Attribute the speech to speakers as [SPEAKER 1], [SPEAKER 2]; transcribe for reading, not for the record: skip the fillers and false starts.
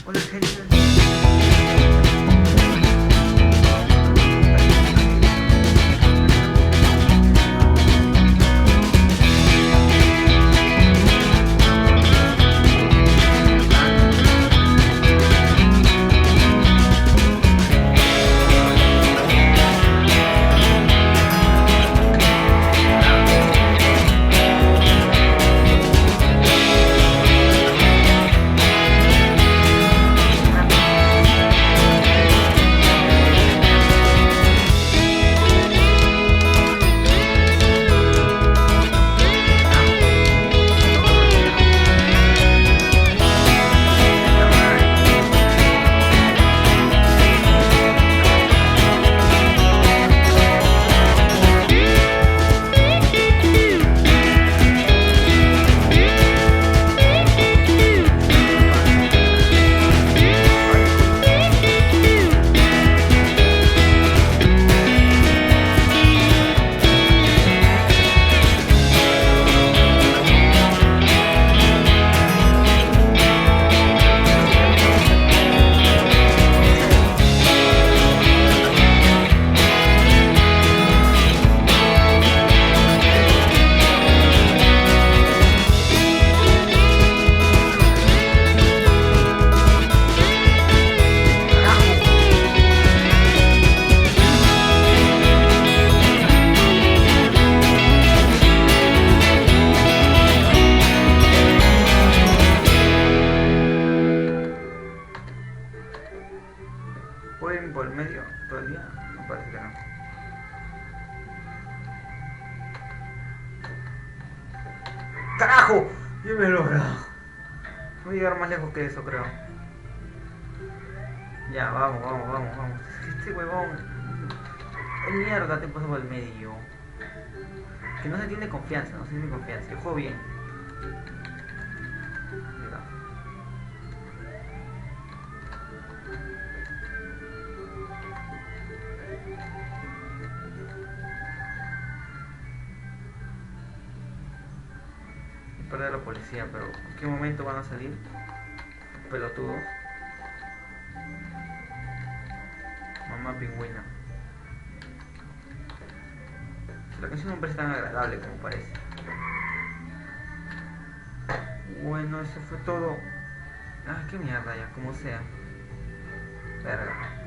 [SPEAKER 1] Hola, gente. ¿Pueden por el medio todo el día? Me parece que no. ¡Carajo! Yo me he logrado. Voy a llegar más lejos que eso, creo. Ya, vamos. Este huevón. ¿Qué mierda te puso por el medio? Que no se tiene confianza, Yo juego bien. Mira. Perder la policía, pero ¿en qué momento van a salir? Pelotudos. Mamá pingüina. La canción no parece tan agradable como parece. Bueno, eso fue todo. Ah, qué mierda ya, como sea. Verga.